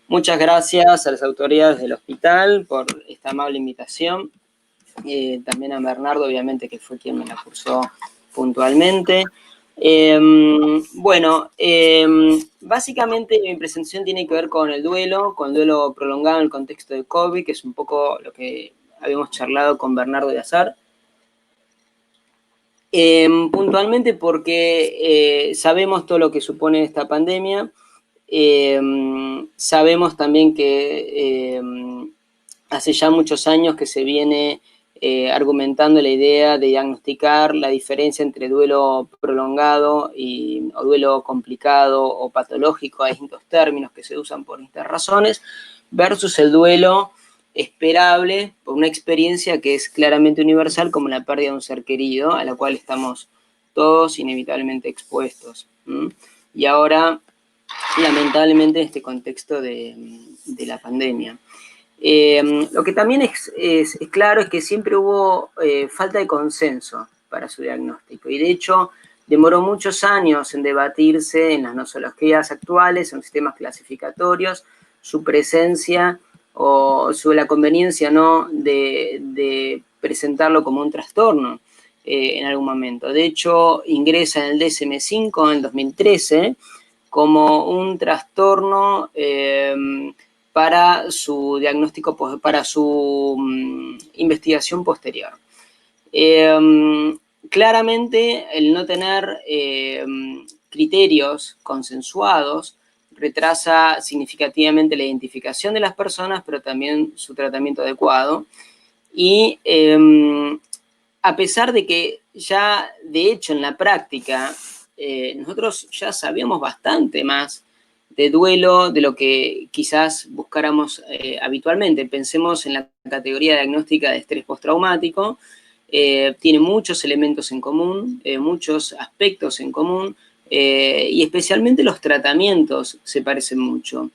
Muchas gracias a las autoridades del hospital por esta amable invitación. También a Bernardo, obviamente, que fue quien me la cursó puntualmente. Básicamente mi presentación tiene que ver con el duelo prolongado en el contexto de COVID, que es un poco lo que habíamos charlado con Bernardo de Azar. Puntualmente porque sabemos todo lo que supone esta pandemia. Sabemos también que hace ya muchos años que se viene argumentando la idea de diagnosticar la diferencia entre duelo prolongado o duelo complicado o patológico, hay distintos términos que se usan por distintas razones, versus el duelo esperable por una experiencia que es claramente universal, como la pérdida de un ser querido, a la cual estamos todos inevitablemente expuestos. Y ahora, lamentablemente, en este contexto de la pandemia. Lo que también es claro es que siempre hubo falta de consenso para su diagnóstico, y de hecho demoró muchos años en debatirse en las nosologías actuales, en los sistemas clasificatorios, su presencia o sobre la conveniencia no de presentarlo como un trastorno en algún momento. De hecho, ingresa en el DSM-5 en 2013 como un trastorno para su diagnóstico, para su investigación posterior. Claramente, el no tener criterios consensuados retrasa significativamente la identificación de las personas, pero también su tratamiento adecuado. Y a pesar de que ya, de hecho, en la práctica, nosotros ya sabíamos bastante más de duelo de lo que quizás buscáramos habitualmente. Pensemos en la categoría diagnóstica de estrés postraumático. Tiene muchos elementos en común, muchos aspectos en común, y especialmente los tratamientos se parecen mucho.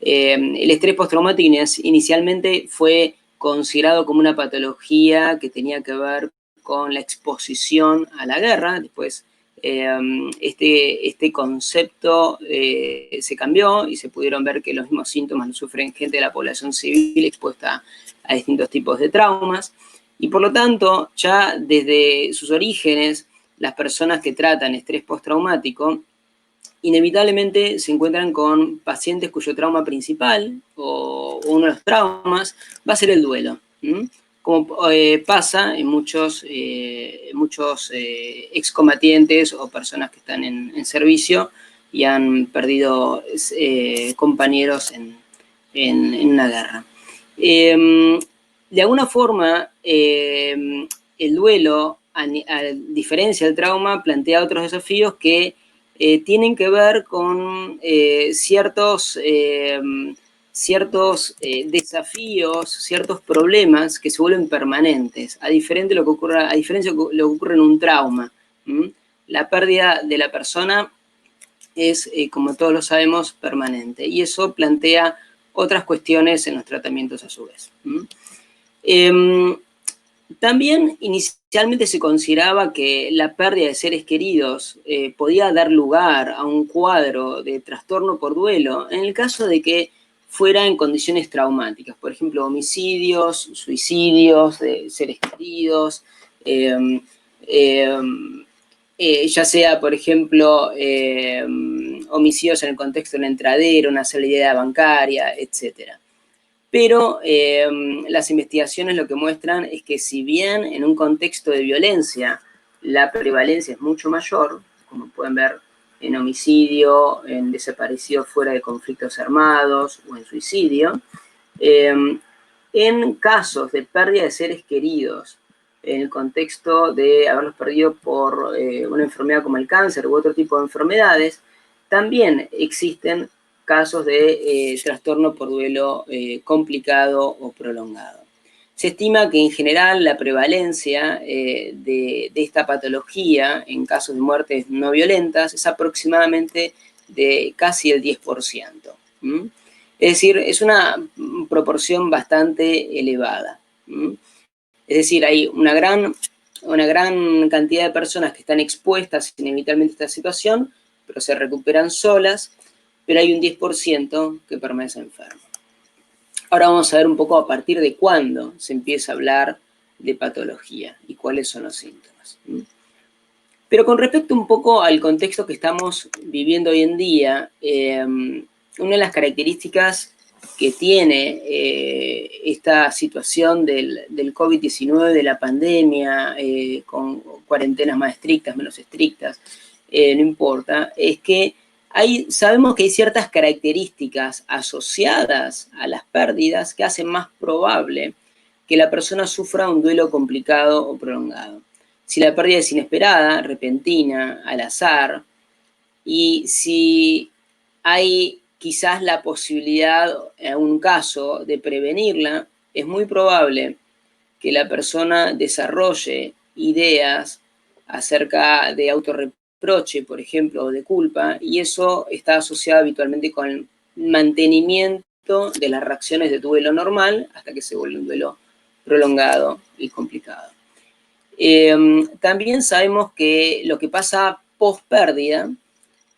El estrés postraumático inicialmente fue considerado como una patología que tenía que ver con la exposición a la guerra. Después este concepto se cambió y se pudieron ver que los mismos síntomas los sufren gente de la población civil expuesta a distintos tipos de traumas. Y por lo tanto, ya desde sus orígenes, las personas que tratan estrés postraumático inevitablemente se encuentran con pacientes cuyo trauma principal o uno de los traumas va a ser el duelo. Como pasa en muchos excombatientes o personas que están en servicio y han perdido compañeros en una guerra. De alguna forma, el duelo, a diferencia del trauma, plantea otros desafíos que tienen que ver con ciertos desafíos, ciertos problemas que se vuelven permanentes, a diferencia de lo que ocurre en un trauma. La pérdida de la persona es, como todos lo sabemos, permanente, y eso plantea otras cuestiones en los tratamientos a su vez. También inicialmente se consideraba que la pérdida de seres queridos podía dar lugar a un cuadro de trastorno por duelo en el caso de que fuera en condiciones traumáticas, por ejemplo, homicidios, suicidios de seres queridos, ya sea, por ejemplo, homicidios en el contexto de un entradero, una salida bancaria, etc. Pero las investigaciones lo que muestran es que si bien en un contexto de violencia la prevalencia es mucho mayor, como pueden ver en homicidio, en desaparecido fuera de conflictos armados o en suicidio, en casos de pérdida de seres queridos, en el contexto de haberlos perdido por una enfermedad como el cáncer u otro tipo de enfermedades, también existen casos de trastorno por duelo complicado o prolongado. Se estima que en general la prevalencia de esta patología en casos de muertes no violentas es aproximadamente de casi el 10%. Es decir, es una proporción bastante elevada. Es decir, hay una gran cantidad de personas que están expuestas inevitablemente a esta situación, pero se recuperan solas, pero hay un 10% que permanece enfermo. Ahora vamos a ver un poco a partir de cuándo se empieza a hablar de patología y cuáles son los síntomas. Pero con respecto un poco al contexto que estamos viviendo hoy en día, una de las características que tiene esta situación del COVID-19, de la pandemia, con cuarentenas más estrictas, menos estrictas, no importa, es que sabemos que hay ciertas características asociadas a las pérdidas que hacen más probable que la persona sufra un duelo complicado o prolongado. Si la pérdida es inesperada, repentina, al azar, y si hay quizás la posibilidad, en un caso, de prevenirla, es muy probable que la persona desarrolle ideas acerca de autorreproche, por ejemplo, o de culpa, y eso está asociado habitualmente con el mantenimiento de las reacciones de duelo normal hasta que se vuelve un duelo prolongado y complicado. También sabemos que lo que pasa post pérdida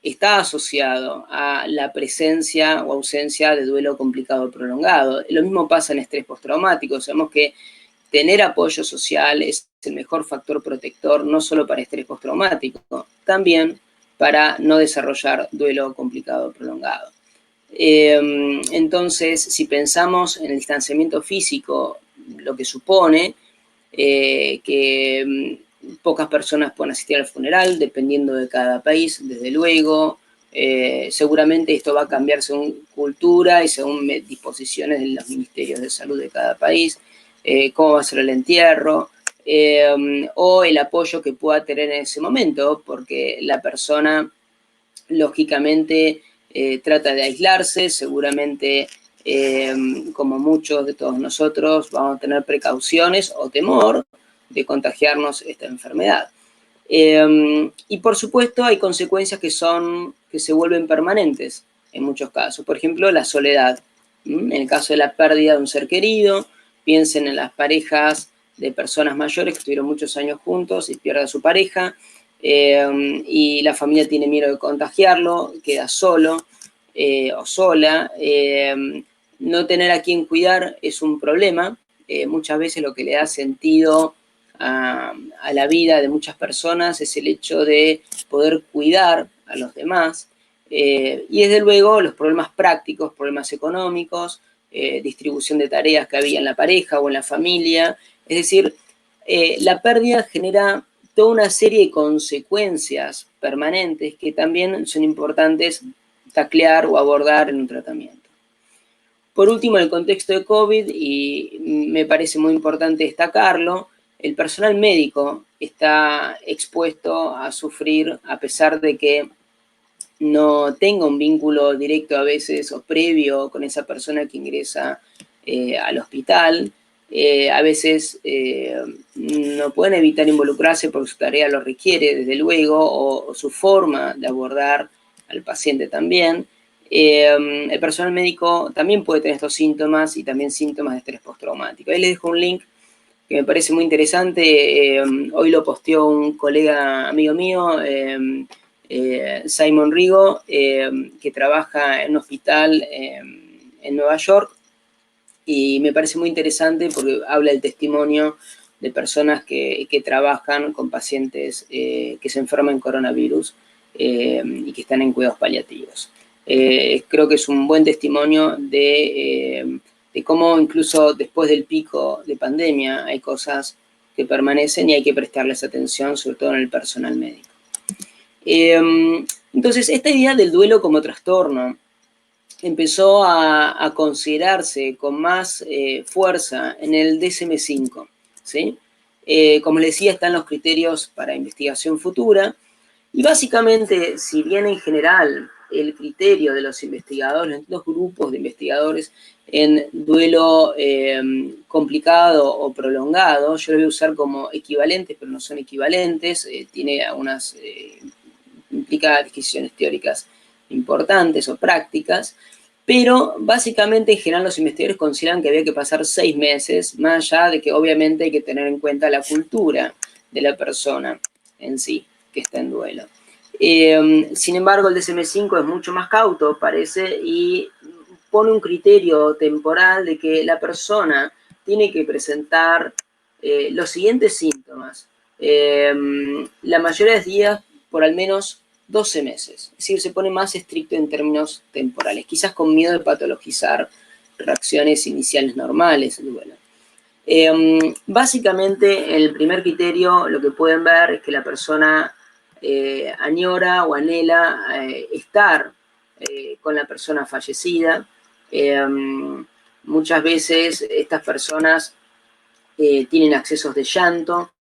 está asociado a la presencia o ausencia de duelo complicado o prolongado. Lo mismo pasa en estrés postraumático. Sabemos que tener apoyo social es el mejor factor protector, no solo para estrés postraumático, también para no desarrollar duelo complicado o prolongado. Entonces, si pensamos en el distanciamiento físico, lo que supone que pocas personas pueden asistir al funeral, dependiendo de cada país, desde luego. Seguramente esto va a cambiar según cultura y según disposiciones de los ministerios de salud de cada país, cómo va a ser el entierro, o el apoyo que pueda tener en ese momento, porque la persona, lógicamente, trata de aislarse, seguramente como muchos de todos nosotros, vamos a tener precauciones o temor de contagiarnos esta enfermedad. Y por supuesto hay consecuencias que se vuelven permanentes en muchos casos. Por ejemplo, la soledad. En el caso de la pérdida de un ser querido, piensen en las parejas de personas mayores que estuvieron muchos años juntos y pierde a su pareja, y la familia tiene miedo de contagiarlo, queda solo o sola. No tener a quien cuidar es un problema. Muchas veces lo que le da sentido a la vida de muchas personas es el hecho de poder cuidar a los demás. Y desde luego los problemas prácticos, problemas económicos, distribución de tareas que había en la pareja o en la familia. Es decir, la pérdida genera toda una serie de consecuencias permanentes que también son importantes taclear o abordar en un tratamiento. Por último, en el contexto de COVID, y me parece muy importante destacarlo, el personal médico está expuesto a sufrir, a pesar de que no tenga un vínculo directo a veces o previo con esa persona que ingresa al hospital. A veces no pueden evitar involucrarse porque su tarea lo requiere, desde luego, o su forma de abordar al paciente también. El personal médico también puede tener estos síntomas y también síntomas de estrés postraumático. Ahí les dejo un link que me parece muy interesante. Hoy lo posteó un colega amigo mío, Simon Rigo, que trabaja en un hospital en Nueva York, y me parece muy interesante porque habla del testimonio de personas que trabajan con pacientes que se enferman en coronavirus y que están en cuidados paliativos. Creo que es un buen testimonio de cómo incluso después del pico de pandemia hay cosas que permanecen y hay que prestarles atención, sobre todo en el personal médico. Entonces, esta idea del duelo como trastorno empezó a considerarse con más fuerza en el DSM-5, ¿sí? Como les decía, están los criterios para investigación futura, y básicamente, si bien en general el criterio de los investigadores, los grupos de investigadores en duelo complicado o prolongado, yo lo voy a usar como equivalentes, pero no son equivalentes, tiene algunas, implica disquisiciones teóricas importantes o prácticas, pero básicamente en general los investigadores consideran que había que pasar 6 meses, más allá de que obviamente hay que tener en cuenta la cultura de la persona en sí, que está en duelo. Sin embargo, el DSM-5 es mucho más cauto, parece, y pone un criterio temporal de que la persona tiene que presentar los siguientes síntomas. La mayoría de los días por al menos 12 meses. Es decir, se pone más estricto en términos temporales, quizás con miedo de patologizar reacciones iniciales normales del duelo. Básicamente, el primer criterio, lo que pueden ver es que la persona añora o anhela estar con la persona fallecida. Muchas veces estas personas tienen accesos de llanto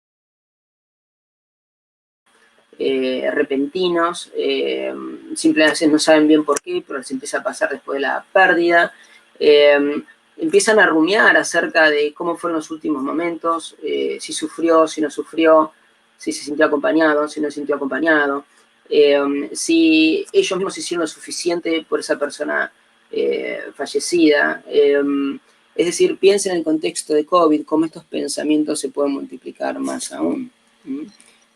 repentinos, simplemente no saben bien por qué, pero les empieza a pasar después de la pérdida. Empiezan a rumiar acerca de cómo fueron los últimos momentos, si sufrió, si no sufrió, si se sintió acompañado, si no se sintió acompañado, si ellos mismos hicieron lo suficiente por esa persona fallecida. Es decir, piensen en el contexto de COVID, cómo estos pensamientos se pueden multiplicar más aún.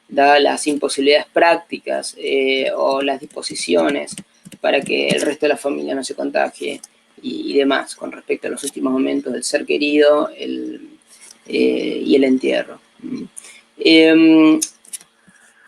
Dadas las imposibilidades prácticas o las disposiciones para que el resto de la familia no se contagie y demás con respecto a los últimos momentos del ser querido y el entierro.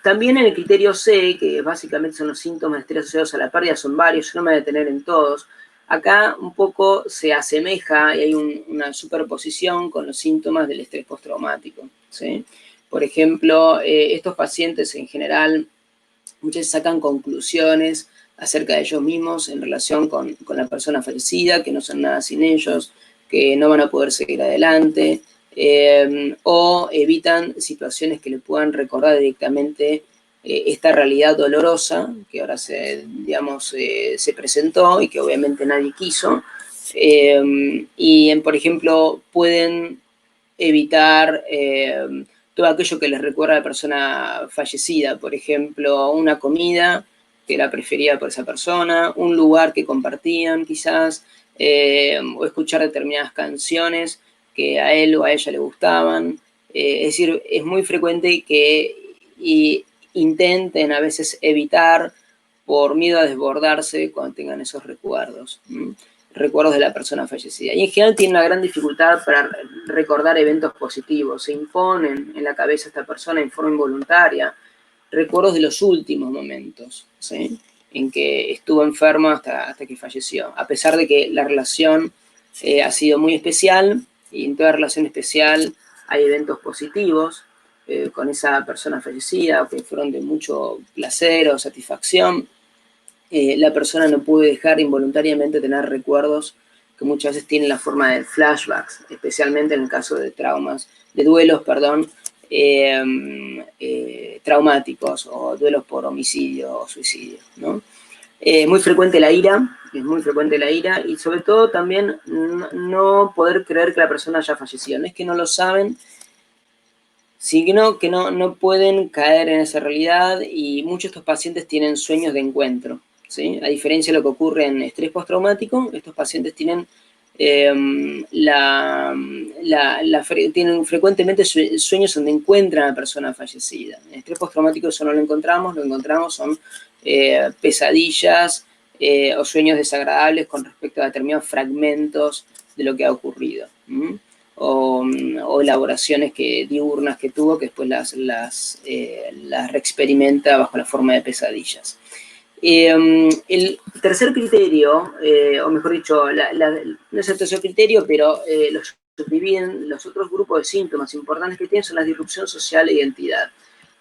También en el criterio C, que básicamente son los síntomas de estrés asociados a la pérdida, son varios, yo no me voy a detener en todos. Acá un poco se asemeja y hay una superposición con los síntomas del estrés postraumático, ¿sí? Por ejemplo, estos pacientes en general muchas veces sacan conclusiones acerca de ellos mismos en relación con la persona fallecida, que no son nada sin ellos, que no van a poder seguir adelante, o evitan situaciones que le puedan recordar directamente esta realidad dolorosa que ahora se presentó y que obviamente nadie quiso. Por ejemplo, pueden evitar todo aquello que les recuerda a la persona fallecida, por ejemplo, una comida que era preferida por esa persona, un lugar que compartían quizás, o escuchar determinadas canciones que a él o a ella le gustaban. Es decir, es muy frecuente que intenten a veces evitar por miedo a desbordarse cuando tengan esos recuerdos. Recuerdos de la persona fallecida. Y en general tiene una gran dificultad para recordar eventos positivos. Se imponen en la cabeza a esta persona en forma involuntaria recuerdos de los últimos momentos, ¿sí? En que estuvo enfermo hasta que falleció. A pesar de que la relación ha sido muy especial, y en toda relación especial hay eventos positivos con esa persona fallecida, o que fueron de mucho placer o satisfacción, la persona no puede dejar involuntariamente tener recuerdos que muchas veces tienen la forma de flashbacks, especialmente en el caso de traumas, de duelos, perdón, traumáticos o duelos por homicidio o suicidio, ¿no? Muy frecuente la ira, es muy frecuente la ira, y sobre todo también no poder creer que la persona haya fallecido. No es que no lo saben, sino que no pueden caer en esa realidad, y muchos de estos pacientes tienen sueños de encuentro, ¿sí? A diferencia de lo que ocurre en estrés postraumático, estos pacientes tienen, tienen frecuentemente sueños donde encuentran a la persona fallecida. En estrés postraumático eso no lo encontramos son pesadillas o sueños desagradables con respecto a determinados fragmentos de lo que ha ocurrido. O elaboraciones diurnas que tuvo, que después las reexperimenta bajo la forma de pesadillas. El tercer criterio, o mejor dicho, no es el tercer criterio, pero los dividen los otros grupos de síntomas importantes que tienen son la disrupción social e identidad.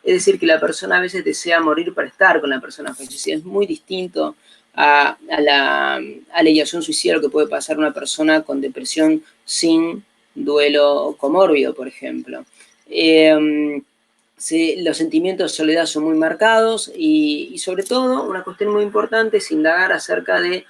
Es decir, que la persona a veces desea morir para estar con la persona fallecida. Es muy distinto a la ideación suicida, lo que puede pasar a una persona con depresión sin duelo comórbido, por ejemplo. Los sentimientos de soledad son muy marcados y sobre todo una cuestión muy importante es indagar acerca de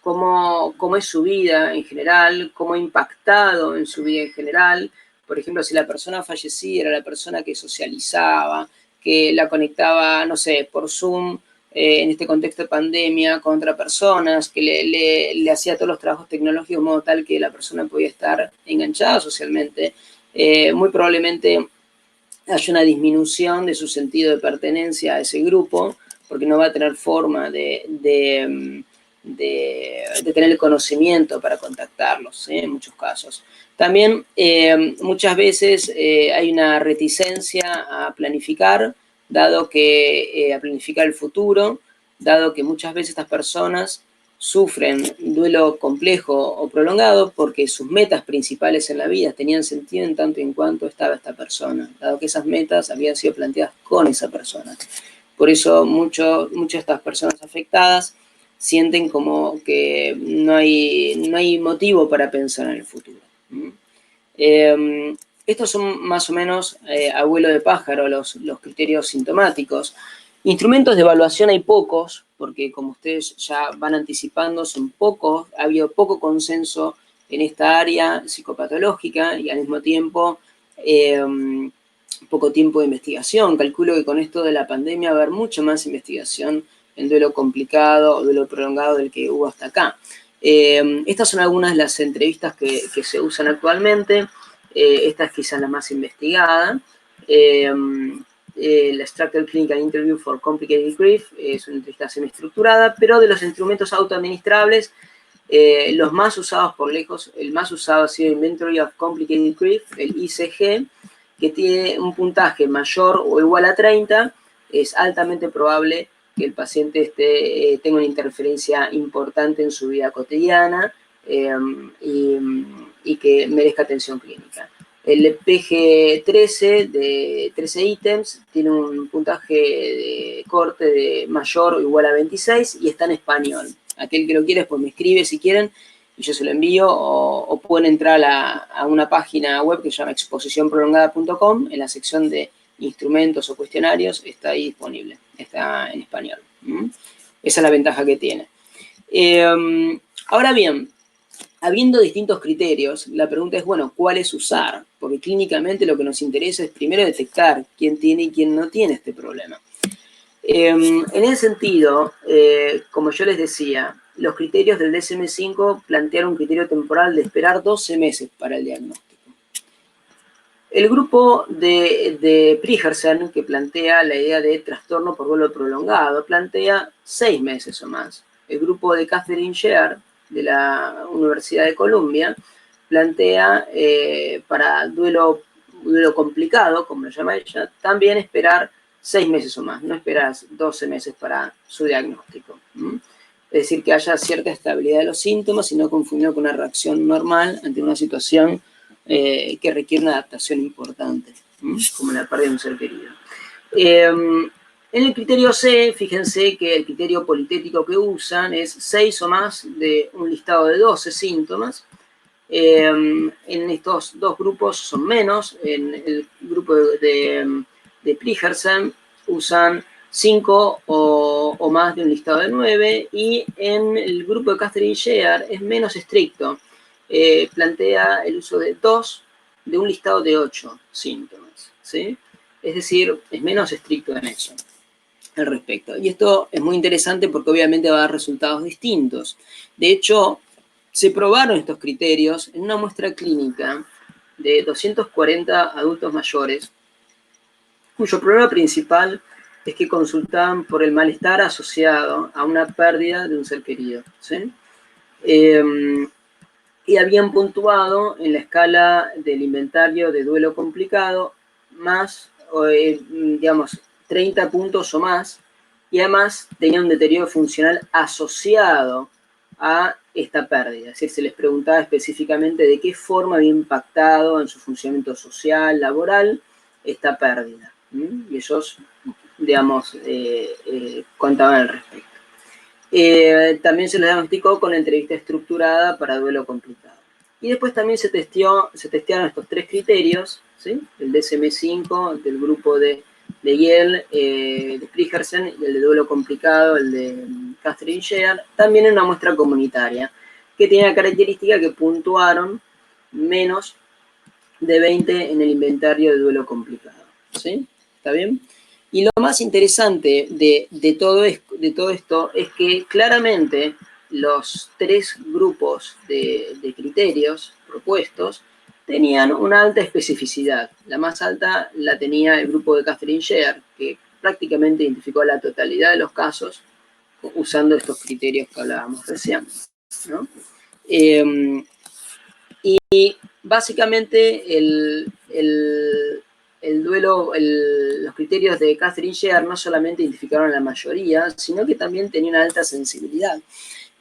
cómo es su vida en general, cómo ha impactado en su vida en general. Por ejemplo, si la persona fallecida era la persona que socializaba, que la conectaba, no sé, por Zoom, en este contexto de pandemia, con otras personas, que le hacía todos los trabajos tecnológicos de modo tal que la persona podía estar enganchada socialmente, muy probablemente haya una disminución de su sentido de pertenencia a ese grupo, porque no va a tener forma de tener el conocimiento para contactarlos, ¿sí? En muchos casos. También muchas veces hay una reticencia a planificar, dado que a planificar el futuro, dado que muchas veces estas personas sufren duelo complejo o prolongado porque sus metas principales en la vida tenían sentido en tanto y en cuanto estaba esta persona, dado que esas metas habían sido planteadas con esa persona. Por eso muchas de estas personas afectadas sienten como que no hay motivo para pensar en el futuro. Estos son más o menos, a vuelo de pájaro, los criterios sintomáticos. Instrumentos de evaluación hay pocos, porque como ustedes ya van anticipando, son pocos, ha habido poco consenso en esta área psicopatológica y al mismo tiempo poco tiempo de investigación. Calculo que con esto de la pandemia va a haber mucha más investigación en duelo complicado o duelo prolongado del que hubo hasta acá. Estas son algunas de las entrevistas que se usan actualmente. Esta es quizás la más investigada. La Structured Clinical Interview for Complicated Grief es una entrevista semiestructurada, pero de los instrumentos autoadministrables, los más usados por lejos, el más usado ha sido Inventory of Complicated Grief, el ICG, que tiene un puntaje mayor o igual a 30, es altamente probable que el paciente tenga una interferencia importante en su vida cotidiana y que merezca atención clínica. El PG-13 de 13 ítems tiene un puntaje de corte de mayor o igual a 26 y está en español. Aquel que lo quiera, pues me escribe si quieren y yo se lo envío, o pueden entrar a una página web que se llama exposicionprolongada.com, en la sección de instrumentos o cuestionarios, está ahí disponible, está en español. Esa es la ventaja que tiene. Ahora bien, habiendo distintos criterios, la pregunta es, bueno, ¿cuáles usar? Porque clínicamente lo que nos interesa es primero detectar quién tiene y quién no tiene este problema. En ese sentido, como yo les decía, los criterios del DSM-5 plantearon un criterio temporal de esperar 12 meses para el diagnóstico. El grupo de Prigersen, que plantea la idea de trastorno por duelo prolongado, plantea 6 meses o más. El grupo de Catherine Shear, de la Universidad de Columbia, plantea para duelo complicado, como lo llama ella, también esperar 6 meses o más, no esperas 12 meses para su diagnóstico. Es decir, que haya cierta estabilidad de los síntomas y no confundido con una reacción normal ante una situación que requiere una adaptación importante, como la pérdida de un ser querido. En el criterio C, fíjense que el criterio politético que usan es 6 o más de un listado de 12 síntomas. En estos dos grupos son menos. En el grupo de Prigersen usan 5 o más de un listado de 9, y en el grupo de Catherine Shear es menos estricto. Plantea el uso de 2 de un listado de 8 síntomas, ¿sí? Es decir, es menos estricto en eso al respecto. Y esto es muy interesante porque obviamente va a dar resultados distintos. De hecho, se probaron estos criterios en una muestra clínica de 240 adultos mayores, cuyo problema principal es que consultaban por el malestar asociado a una pérdida de un ser querido, ¿sí? Y habían puntuado en la escala del inventario de duelo complicado más, digamos, 30 puntos o más, y además tenían un deterioro funcional asociado a esta pérdida. Es decir, se les preguntaba específicamente de qué forma había impactado en su funcionamiento social, laboral, esta pérdida. Y ellos, digamos, contaban al respecto. También se les diagnosticó con la entrevista estructurada para duelo complicado. Y después también se testearon estos 3 criterios, ¿sí? El DSM-5 del grupo de Yale, de Prigersen, y el de duelo complicado, el de Catherine Shear, también en una muestra comunitaria, que tiene la característica que puntuaron menos de 20 en el inventario de duelo complicado, ¿sí? ¿Está bien? Y lo más interesante de todo esto es que claramente los 3 grupos de criterios propuestos tenían una alta especificidad. La más alta la tenía el grupo de Catherine Shear, que prácticamente identificó la totalidad de los casos usando estos criterios que hablábamos recién, ¿no? Y básicamente los criterios de Catherine Shear no solamente identificaron a la mayoría, sino que también tenían una alta sensibilidad.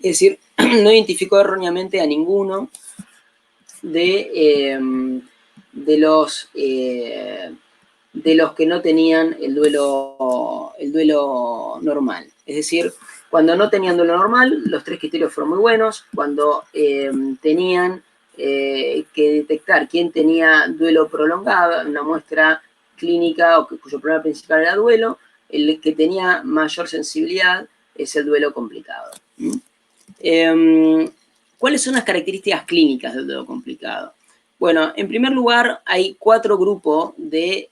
Es decir, no identificó erróneamente a ninguno de los que no tenían el duelo normal. Es decir, cuando no tenían duelo normal, los 3 criterios fueron muy buenos. Cuando tenían que detectar quién tenía duelo prolongado, una muestra clínica o cuyo problema principal era duelo, el que tenía mayor sensibilidad es el duelo complicado. ¿Cuáles son las características clínicas del duelo complicado? Bueno, en primer lugar, hay 4 grupos de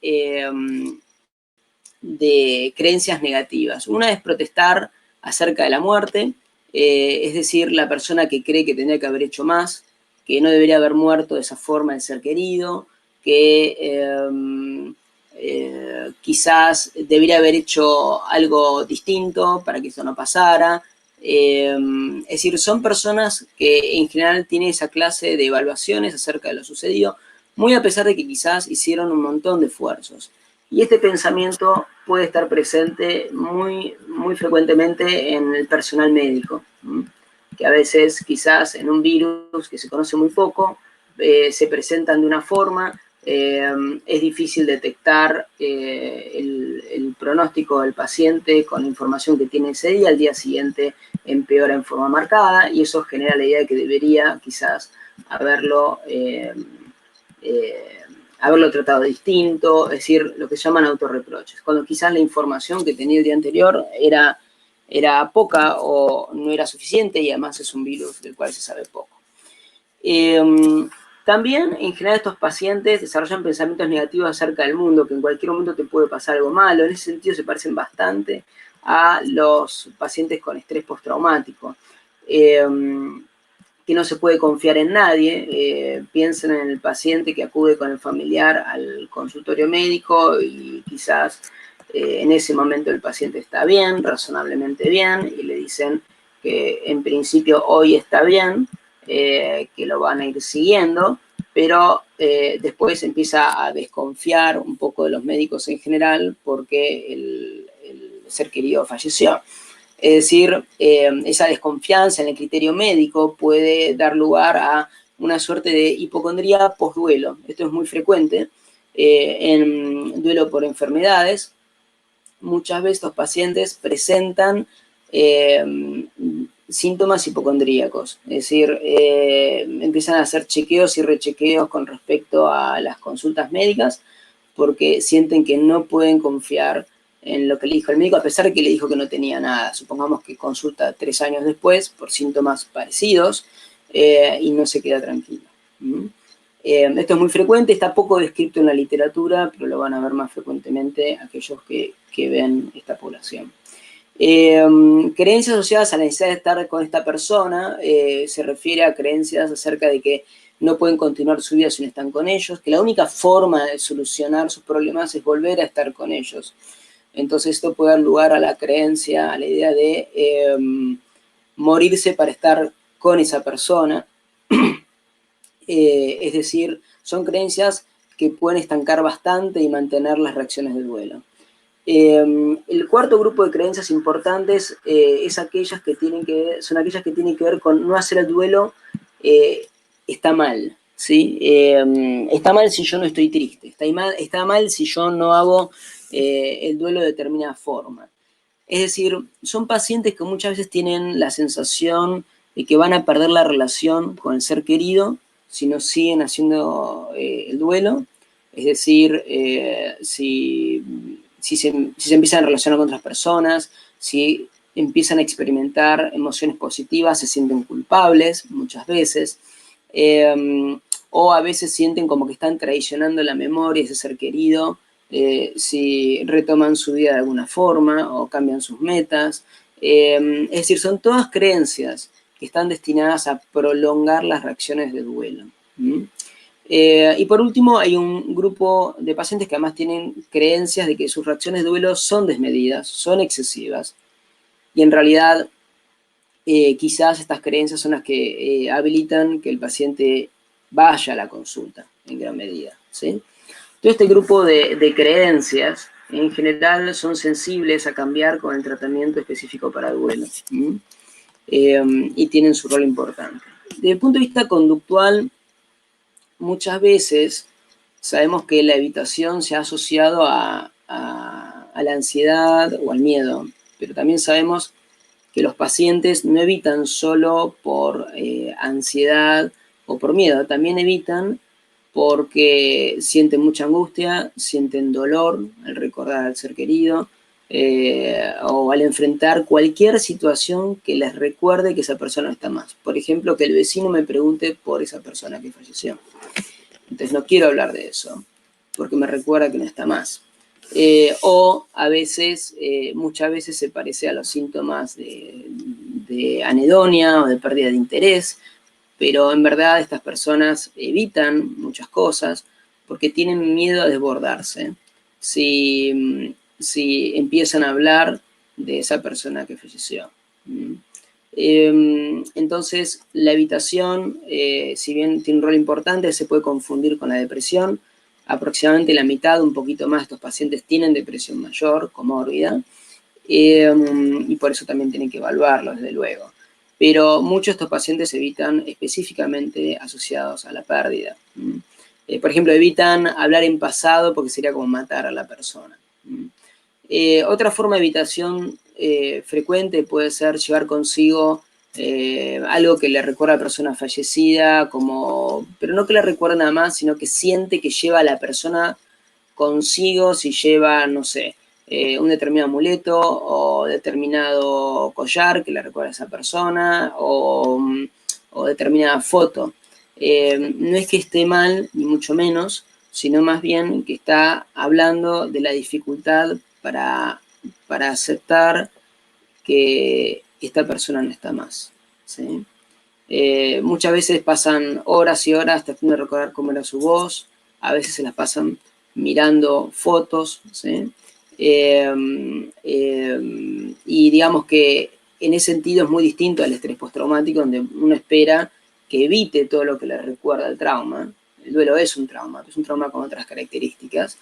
creencias negativas. Una es protestar acerca de la muerte, es decir, la persona que cree que tendría que haber hecho más, que no debería haber muerto de esa forma el ser querido, que quizás debería haber hecho algo distinto para que eso no pasara. Es decir, son personas que en general tienen esa clase de evaluaciones acerca de lo sucedido, muy a pesar de que quizás hicieron un montón de esfuerzos. Y este pensamiento puede estar presente muy, muy frecuentemente en el personal médico, que a veces quizás en un virus que se conoce muy poco, se presentan de una forma, es difícil detectar el pronóstico del paciente con la información que tiene ese día, al día siguiente empeora en forma marcada, y eso genera la idea de que debería quizás haberlo tratado distinto, es decir, lo que se llaman autorreproches, cuando quizás la información que tenía el día anterior era poca o no era suficiente y además es un virus del cual se sabe poco. También, en general, estos pacientes desarrollan pensamientos negativos acerca del mundo, que en cualquier momento te puede pasar algo malo. En ese sentido se parecen bastante a los pacientes con estrés postraumático. Que no se puede confiar en nadie, piensen en el paciente que acude con el familiar al consultorio médico y quizás en ese momento el paciente está bien, razonablemente bien, y le dicen que en principio hoy está bien, que lo van a ir siguiendo, pero después empieza a desconfiar un poco de los médicos en general porque el ser querido falleció. Es decir, esa desconfianza en el criterio médico puede dar lugar a una suerte de hipocondría post-duelo. Esto es muy frecuente en duelo por enfermedades. Muchas veces los pacientes presentan síntomas hipocondríacos, es decir, empiezan a hacer chequeos y rechequeos con respecto a las consultas médicas porque sienten que no pueden confiar en lo que le dijo el médico, a pesar de que le dijo que no tenía nada. Supongamos que consulta 3 años después por síntomas parecidos y no se queda tranquilo. Esto es muy frecuente, está poco descrito en la literatura, pero lo van a ver más frecuentemente aquellos que ven esta población. Creencias asociadas a la necesidad de estar con esta persona, se refiere a creencias acerca de que no pueden continuar su vida si no están con ellos, que la única forma de solucionar sus problemas es volver a estar con ellos. Entonces esto puede dar lugar a la creencia, a la idea de morirse para estar con esa persona. Es decir, son creencias que pueden estancar bastante y mantener las reacciones de duelo. El cuarto grupo de creencias importantes es aquellas que son aquellas que tienen que ver con no hacer el duelo está mal, ¿sí? Está mal si yo no estoy triste, está mal si yo no hago el duelo de determinada forma. Es decir, son pacientes que muchas veces tienen la sensación de que van a perder la relación con el ser querido si no siguen haciendo el duelo. Es decir, si se empiezan a relacionar con otras personas, si empiezan a experimentar emociones positivas, se sienten culpables muchas veces, o a veces sienten como que están traicionando la memoria de ese ser querido, si retoman su vida de alguna forma o cambian sus metas. Es decir, son todas creencias que están destinadas a prolongar las reacciones de duelo. Y por último, hay un grupo de pacientes que además tienen creencias de que sus reacciones de duelo son desmedidas, son excesivas, y en realidad quizás estas creencias son las que habilitan que el paciente vaya a la consulta en gran medida, ¿sí? Todo este grupo de creencias en general son sensibles a cambiar con el tratamiento específico para duelo, y tienen su rol importante. Desde el punto de vista conductual, muchas veces sabemos que la evitación se ha asociado a la ansiedad o al miedo, pero también sabemos que los pacientes no evitan solo por ansiedad o por miedo, también evitan porque sienten mucha angustia, sienten dolor al recordar al ser querido, o al enfrentar cualquier situación que les recuerde que esa persona no está más. Por ejemplo, que el vecino me pregunte por esa persona que falleció. Entonces no quiero hablar de eso, porque me recuerda que no está más. O a veces, muchas veces se parece a los síntomas de anedonia o de pérdida de interés, pero en verdad estas personas evitan muchas cosas porque tienen miedo a desbordarse. Si empiezan a hablar de esa persona que falleció. Entonces, la evitación, si bien tiene un rol importante, se puede confundir con la depresión. Aproximadamente la mitad, un poquito más, de estos pacientes tienen depresión mayor, comórbida, y por eso también tienen que evaluarlo, desde luego. Pero muchos de estos pacientes evitan específicamente asociados a la pérdida. Por ejemplo, evitan hablar en pasado porque sería como matar a la persona. Otra forma de evitación frecuente puede ser llevar consigo algo que le recuerda a la persona fallecida, pero no que le recuerda nada más, sino que siente que lleva a la persona consigo si lleva, no sé, un determinado amuleto o determinado collar que le recuerda a esa persona o determinada foto. No es que esté mal, ni mucho menos, sino más bien que está hablando de la dificultad para aceptar que esta persona no está más, ¿sí? Muchas veces pasan horas y horas tratando de recordar cómo era su voz, a veces se las pasan mirando fotos, ¿sí? Y digamos que en ese sentido es muy distinto al estrés postraumático, donde uno espera que evite todo lo que le recuerda al trauma. El duelo es un trauma con otras características.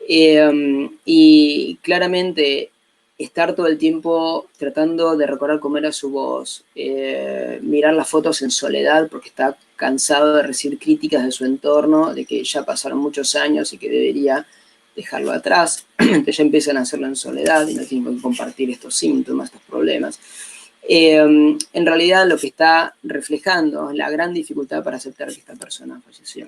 Y claramente estar todo el tiempo tratando de recordar cómo era su voz, mirar las fotos en soledad porque está cansado de recibir críticas de su entorno, de que ya pasaron muchos años y que debería dejarlo atrás, entonces ya empiezan a hacerlo en soledad y no tienen que compartir estos síntomas, estos problemas. En realidad lo que está reflejando es la gran dificultad para aceptar que esta persona falleció.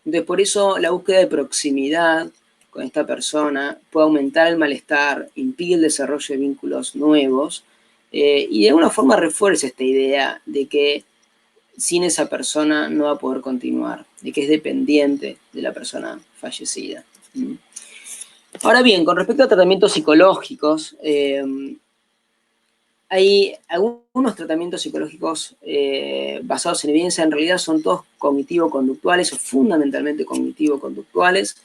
Entonces, por eso la búsqueda de proximidad con esta persona puede aumentar el malestar, impide el desarrollo de vínculos nuevos y de alguna forma refuerza esta idea de que sin esa persona no va a poder continuar, de que es dependiente de la persona fallecida. Ahora bien, con respecto a tratamientos psicológicos, hay algunos tratamientos psicológicos basados en evidencia, en realidad son todos cognitivo-conductuales o fundamentalmente cognitivo-conductuales.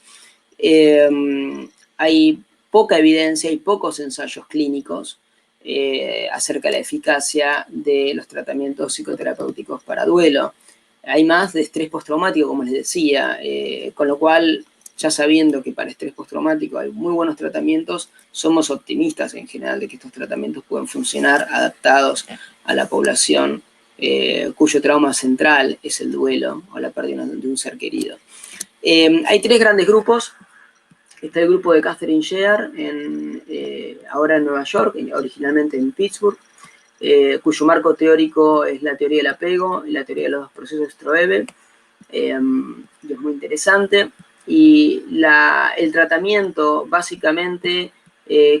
Hay poca evidencia y pocos ensayos clínicos acerca de la eficacia de los tratamientos psicoterapéuticos para duelo. Hay más de estrés postraumático, como les decía, con lo cual, ya sabiendo que para estrés postraumático hay muy buenos tratamientos, somos optimistas en general de que estos tratamientos pueden funcionar adaptados a la población cuyo trauma central es el duelo o la pérdida de un ser querido. Hay tres grandes grupos. Está el grupo de Catherine Shear, ahora en Nueva York, originalmente en Pittsburgh, cuyo marco teórico es la teoría del apego y la teoría de los procesos Stroebe, y es muy interesante. Y el tratamiento básicamente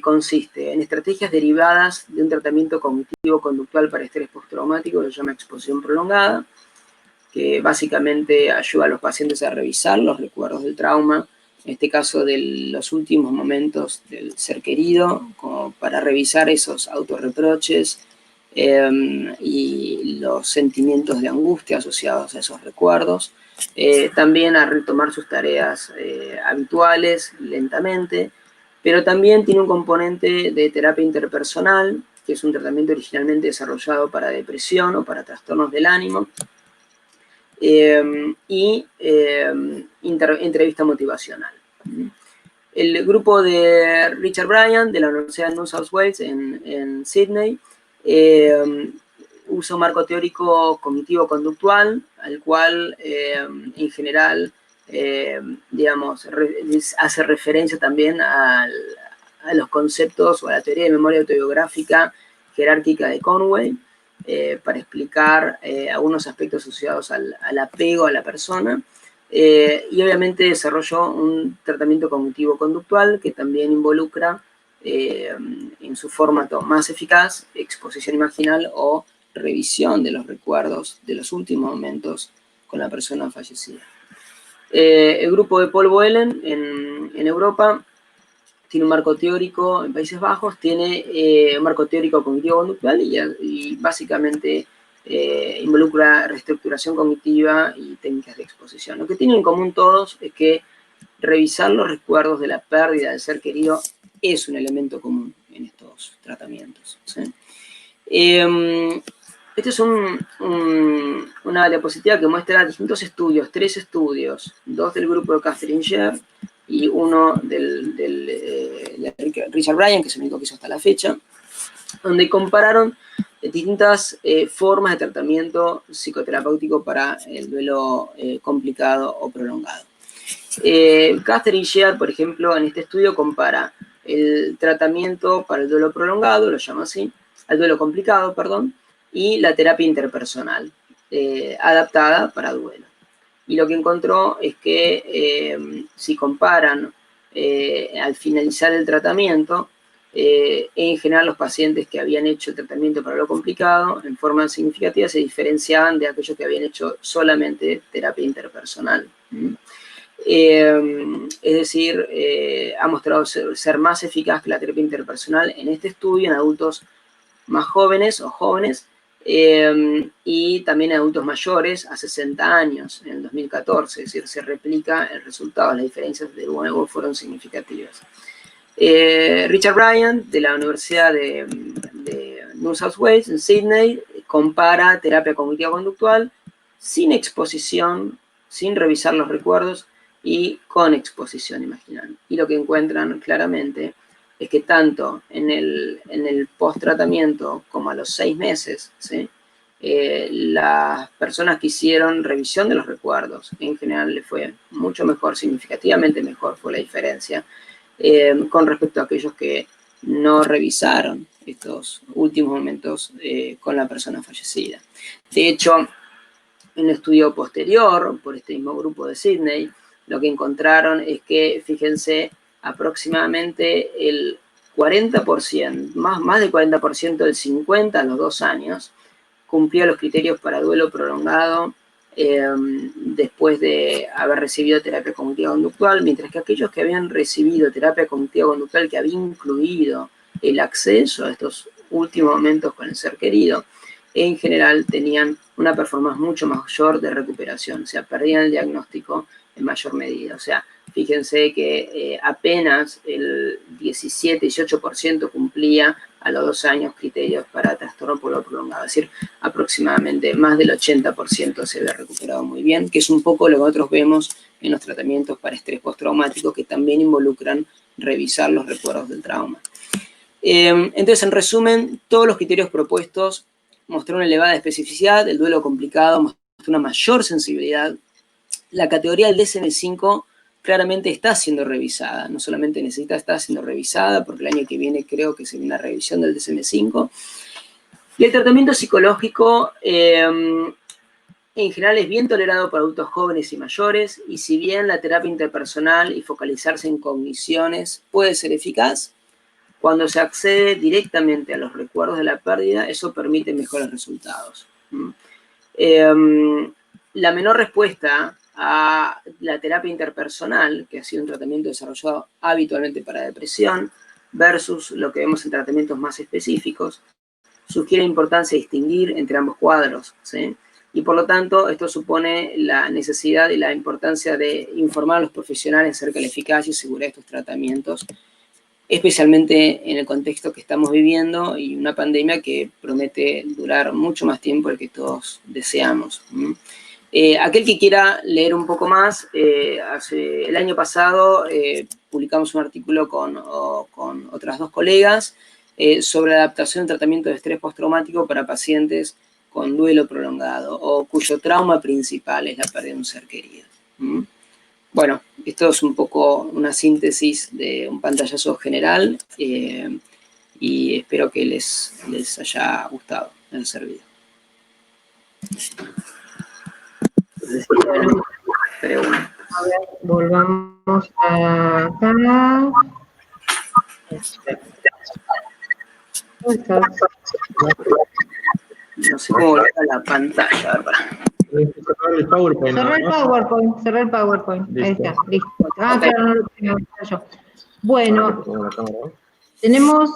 consiste en estrategias derivadas de un tratamiento cognitivo-conductual para estrés postraumático que se llama exposición prolongada, que básicamente ayuda a los pacientes a revisar los recuerdos del trauma, en este caso de los últimos momentos del ser querido, como para revisar esos autorreproches, y los sentimientos de angustia asociados a esos recuerdos. También a retomar sus tareas habituales lentamente, pero también tiene un componente de terapia interpersonal, que es un tratamiento originalmente desarrollado para depresión o para trastornos del ánimo, y entrevista motivacional. El grupo de Richard Bryan, de la Universidad de New South Wales en Sydney, usa un marco teórico cognitivo-conductual, al cual en general, digamos, hace referencia también a los conceptos o a la teoría de memoria autobiográfica jerárquica de Conway, para explicar algunos aspectos asociados al apego a la persona. Y obviamente desarrolló un tratamiento cognitivo-conductual que también involucra en su formato más eficaz exposición imaginal o revisión de los recuerdos de los últimos momentos con la persona fallecida. El grupo de Paul Boelen en Europa tiene un marco teórico, en Países Bajos tiene un marco teórico cognitivo-conductual y básicamente involucra reestructuración cognitiva y técnicas de exposición. Lo que tienen en común todos es que revisar los recuerdos de la pérdida del ser querido es un elemento común en estos tratamientos, ¿sí? Este es una diapositiva que muestra distintos estudios, 3 estudios, 2 del grupo de Catherine Sher y uno de Richard Bryan, que es el único que hizo hasta la fecha, donde compararon distintas formas de tratamiento psicoterapéutico para el duelo complicado o prolongado. Catherine Sher, por ejemplo, en este estudio compara el tratamiento para el duelo prolongado, lo llama así, al duelo complicado, perdón, y la terapia interpersonal, adaptada para duelo. Y lo que encontró es que si comparan al finalizar el tratamiento, en general los pacientes que habían hecho el tratamiento para lo complicado en forma significativa se diferenciaban de aquellos que habían hecho solamente terapia interpersonal. Es decir, ha mostrado ser más eficaz que la terapia interpersonal en este estudio en adultos más jóvenes o jóvenes y también en adultos mayores a 60 años en el 2014, es decir, se replica el resultado, las diferencias de nuevo fueron significativas. Richard Bryan, de la Universidad de New South Wales, en Sydney, compara terapia cognitiva-conductual sin exposición, sin revisar los recuerdos y con exposición imaginal. Y lo que encuentran claramente es que tanto en el post-tratamiento como a los 6 meses, ¿sí? Las personas que hicieron revisión de los recuerdos, en general le fue mucho mejor, significativamente mejor fue la diferencia, con respecto a aquellos que no revisaron estos últimos momentos con la persona fallecida. De hecho, en un estudio posterior, por este mismo grupo de Sydney, lo que encontraron es que, fíjense, aproximadamente el 40%, más del 40% del 50 a los 2 años, cumplía los criterios para duelo prolongado después de haber recibido terapia cognitiva-conductual, mientras que aquellos que habían recibido terapia cognitiva-conductual que había incluido el acceso a estos últimos momentos con el ser querido, en general tenían una performance mucho mayor de recuperación, o sea, perdían el diagnóstico en mayor medida. O sea, fíjense que apenas el 17-18% cumplía a los 2 años criterios para trastorno prolongado, es decir, aproximadamente más del 80% se ve recuperado muy bien, que es un poco lo que nosotros vemos en los tratamientos para estrés postraumático, que también involucran revisar los recuerdos del trauma. Entonces, en resumen, todos los criterios propuestos mostraron una elevada especificidad, el duelo complicado mostró una mayor sensibilidad. La categoría del DSM-5 claramente está siendo revisada, no solamente está siendo revisada, porque el año que viene creo que se viene una revisión del DSM-5. Y el tratamiento psicológico en general es bien tolerado por adultos jóvenes y mayores, y si bien la terapia interpersonal y focalizarse en cogniciones puede ser eficaz, cuando se accede directamente a los recuerdos de la pérdida, eso permite mejores resultados. La menor respuesta a la terapia interpersonal, que ha sido un tratamiento desarrollado habitualmente para depresión, versus lo que vemos en tratamientos más específicos, sugiere la importancia de distinguir entre ambos cuadros, ¿sí? Y por lo tanto, esto supone la necesidad y la importancia de informar a los profesionales acerca de la eficacia y seguridad de estos tratamientos, especialmente en el contexto que estamos viviendo y una pandemia que promete durar mucho más tiempo del que todos deseamos. Aquel que quiera leer un poco más, el año pasado publicamos un artículo con otras 2 colegas sobre la adaptación del tratamiento de estrés postraumático para pacientes con duelo prolongado o cuyo trauma principal es la pérdida de un ser querido. Bueno, esto es un poco una síntesis de un pantallazo general y espero que les haya gustado, les haya servido. Entonces, preguntas. A ver, volvamos acá. ¿Cómo estás? No sé cómo volver a la pantalla, ¿verdad? Cerrar el PowerPoint. Cerrar el PowerPoint. Ahí está, listo. Ah, claro, no lo tenía yo. Bueno, ¿tenemos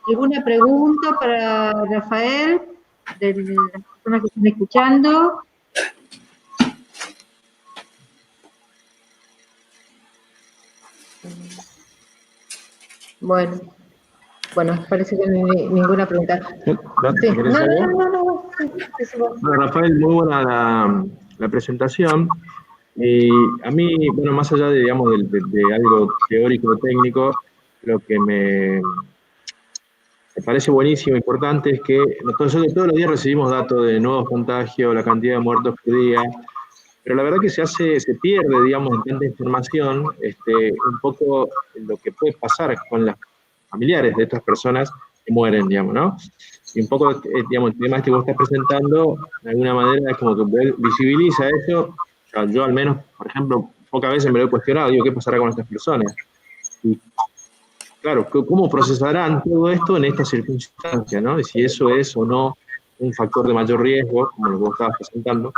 alguna pregunta para Rafael de las personas que están escuchando? Bueno, parece que no hay ninguna pregunta. Sí. No. Bueno, Rafael, muy buena la presentación. Y a mí, bueno, más allá de, digamos, de algo teórico o técnico, lo que me parece buenísimo, importante, es que nosotros todos los días recibimos datos de nuevos contagios, la cantidad de muertos por día, pero la verdad que se pierde, digamos, en tanta información, un poco lo que puede pasar con los familiares de estas personas que mueren, digamos, ¿no? Y un poco, digamos, el tema que vos estás presentando, de alguna manera, es como que visibiliza eso. Yo al menos, por ejemplo, pocas veces me lo he cuestionado, digo, ¿qué pasará con estas personas? Y claro, ¿cómo procesarán todo esto en estas circunstancias, ¿no? Y si eso es o no un factor de mayor riesgo, como lo que vos estabas presentando.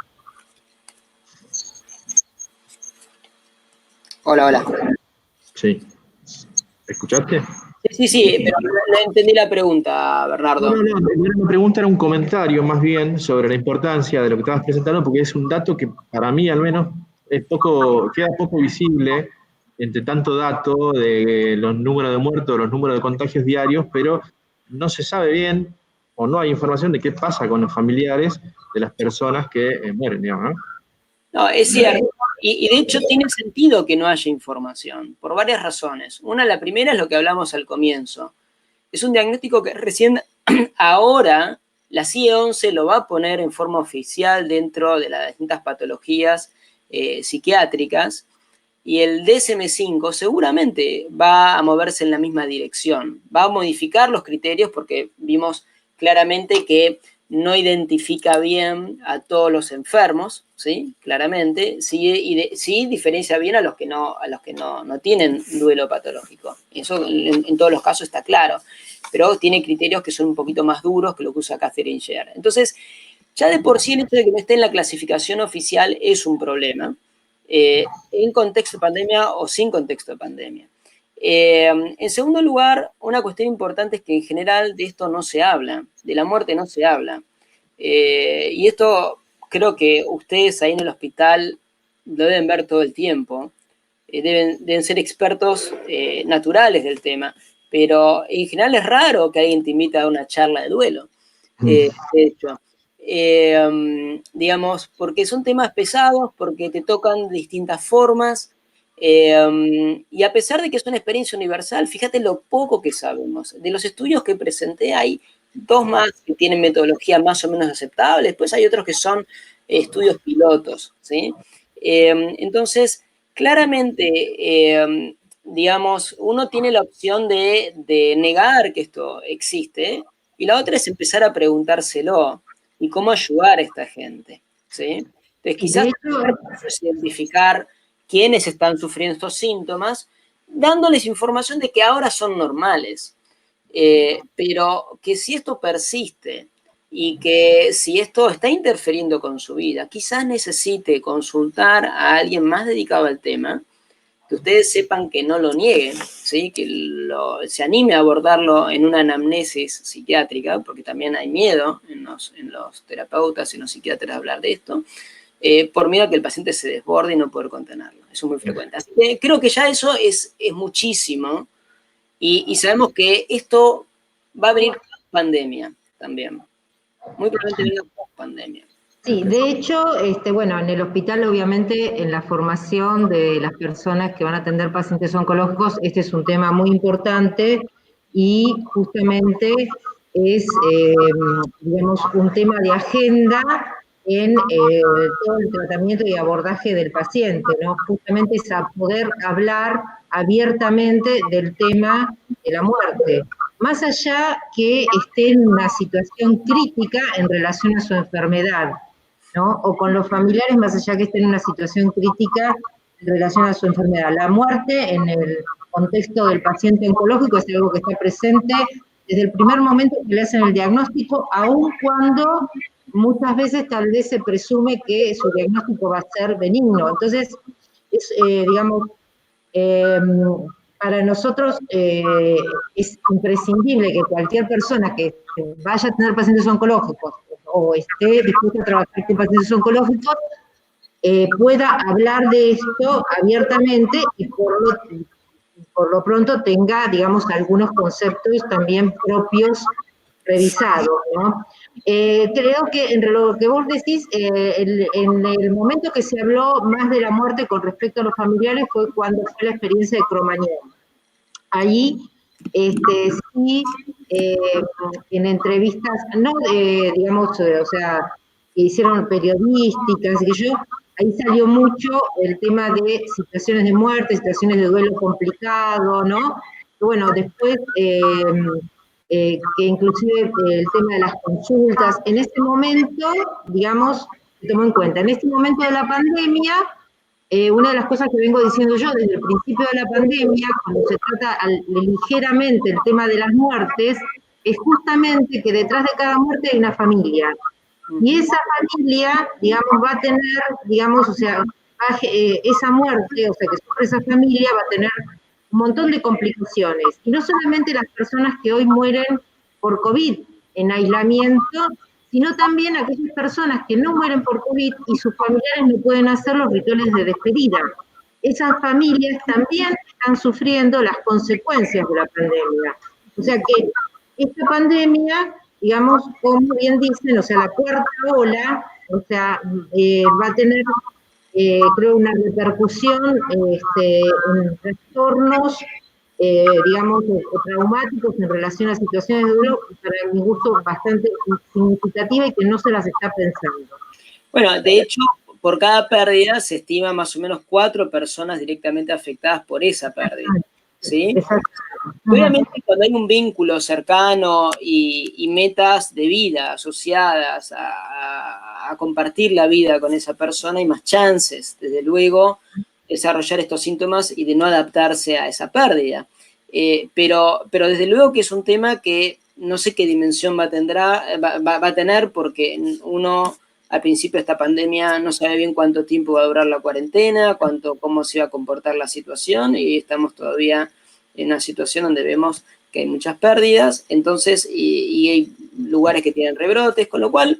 Hola. Sí. ¿Escuchaste? Sí, pero no entendí la pregunta, Bernardo. No, mi pregunta era un comentario más bien sobre la importancia de lo que estabas presentando, porque es un dato que para mí al menos queda poco visible entre tanto dato de los números de muertos, los números de contagios diarios, pero no se sabe bien o no hay información de qué pasa con los familiares de las personas que mueren, digamos, ¿no? No, es cierto. Y de hecho tiene sentido que no haya información, por varias razones. La primera es lo que hablamos al comienzo. Es un diagnóstico que recién ahora la CIE-11 lo va a poner en forma oficial dentro de las distintas patologías psiquiátricas, y el DSM-5 seguramente va a moverse en la misma dirección. Va a modificar los criterios porque vimos claramente que no identifica bien a todos los enfermos, ¿sí? Claramente, sí diferencia bien a los que no tienen duelo patológico. Eso en todos los casos está claro, pero tiene criterios que son un poquito más duros que lo que usa Catherine Sher. Entonces, ya de por sí el hecho de que no esté en la clasificación oficial es un problema, en contexto de pandemia o sin contexto de pandemia. En segundo lugar, una cuestión importante es que en general de esto no se habla, de la muerte no se habla. Y esto creo que ustedes ahí en el hospital lo deben ver todo el tiempo. Deben ser expertos naturales del tema, pero en general es raro que alguien te invite a una charla de duelo. De hecho, digamos, porque son temas pesados, porque te tocan de distintas formas, y a pesar de que es una experiencia universal, fíjate lo poco que sabemos. De los estudios que presenté hay 2 más que tienen metodología más o menos aceptable, después hay otros que son estudios pilotos, ¿sí? Entonces, claramente, digamos, uno tiene la opción de negar que esto existe, y la otra es empezar a preguntárselo y cómo ayudar a esta gente, ¿sí? Entonces, quizás es identificar quiénes están sufriendo estos síntomas, dándoles información de que ahora son normales, pero que si esto persiste y que si esto está interfiriendo con su vida, quizás necesite consultar a alguien más dedicado al tema. que ustedes sepan que no lo nieguen, ¿sí? Que se anime a abordarlo en una anamnesis psiquiátrica, porque también hay miedo en los terapeutas y en los psiquiatras a hablar de esto, por miedo a que el paciente se desborde y no poder contenerlo. Eso es muy frecuente. Así que creo que ya eso es muchísimo, y sabemos que esto va a venir post pandemia también. Muy probablemente venga post pandemia. Sí, de hecho, bueno, en el hospital obviamente en la formación de las personas que van a atender pacientes oncológicos, este es un tema muy importante y justamente es, digamos, un tema de agenda en todo el tratamiento y abordaje del paciente, ¿no? Justamente es a poder hablar abiertamente del tema de la muerte, más allá que esté en una situación crítica en relación a su enfermedad, ¿no? O con los familiares, más allá que estén en una situación crítica en relación a su enfermedad. La muerte en el contexto del paciente oncológico es algo que está presente desde el primer momento que le hacen el diagnóstico, aun cuando muchas veces tal vez se presume que su diagnóstico va a ser benigno. Entonces, es, digamos, para nosotros es imprescindible que cualquier persona que vaya a tener pacientes oncológicos o esté dispuesta a trabajar con pacientes oncológicos pueda hablar de esto abiertamente y por lo pronto tenga, digamos, algunos conceptos también propios revisados, ¿no? Creo que entre lo que vos decís, en el momento que se habló más de la muerte con respecto a los familiares fue cuando fue la experiencia de Cromañón. Allí, sí, en entrevistas, no, digamos, o sea, que hicieron periodísticas, que yo, ahí salió mucho el tema de situaciones de muerte, situaciones de duelo complicado, ¿no? Bueno, después, que inclusive el tema de las consultas, en este momento, digamos, se tomó en cuenta, en este momento de la pandemia, una de las cosas que vengo diciendo yo desde el principio de la pandemia, cuando se trata ligeramente el tema de las muertes, es justamente que detrás de cada muerte hay una familia. Y esa familia, digamos, va a tener, digamos, o sea, esa muerte, o sea, que sufre esa familia, va a tener un montón de complicaciones. Y no solamente las personas que hoy mueren por COVID en aislamiento, sino también aquellas personas que no mueren por COVID y sus familiares no pueden hacer los rituales de despedida. Esas familias también están sufriendo las consecuencias de la pandemia. O sea que esta pandemia, digamos, como bien dicen, o sea, la cuarta ola, o sea, va a tener, creo, una repercusión en trastornos, digamos, traumáticos en relación a situaciones de duelo, para mi gusto, bastante significativa y que no se las está pensando. Bueno, de hecho, por cada pérdida se estima más o menos 4 personas directamente afectadas por esa pérdida, ¿sí? Obviamente, cuando hay un vínculo cercano y metas de vida asociadas a compartir la vida con esa persona, hay más chances, desde luego, de desarrollar estos síntomas y de no adaptarse a esa pérdida. Pero desde luego que es un tema que no sé qué dimensión va a tener, porque uno al principio de esta pandemia no sabe bien cuánto tiempo va a durar la cuarentena, cómo se va a comportar la situación, y estamos todavía en una situación donde vemos que hay muchas pérdidas, entonces, y hay lugares que tienen rebrotes, con lo cual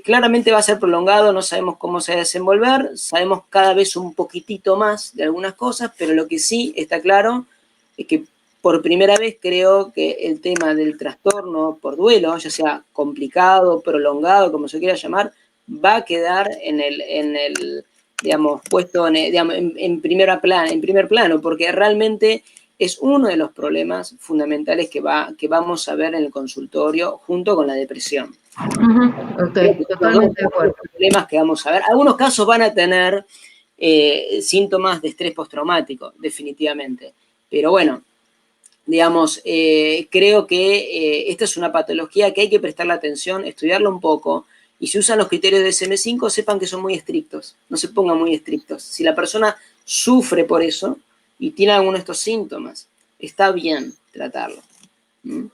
claramente va a ser prolongado, no sabemos cómo se va a desenvolver, sabemos cada vez un poquitito más de algunas cosas, pero lo que sí está claro es que por primera vez creo que el tema del trastorno por duelo, ya sea complicado, prolongado, como se quiera llamar, va a quedar digamos, puesto en primer plano, porque realmente es uno de los problemas fundamentales que vamos a ver en el consultorio junto con la depresión. Okay, totalmente de acuerdo. Los problemas que vamos a ver. Algunos casos van a tener síntomas de estrés postraumático, definitivamente. Pero bueno, digamos, creo que esta es una patología que hay que prestarle atención, estudiarla un poco, y si usan los criterios de DSM-5, sepan que son muy estrictos, no se pongan muy estrictos. Si la persona sufre por eso y tiene alguno de estos síntomas, está bien tratarlo. ¿Mm?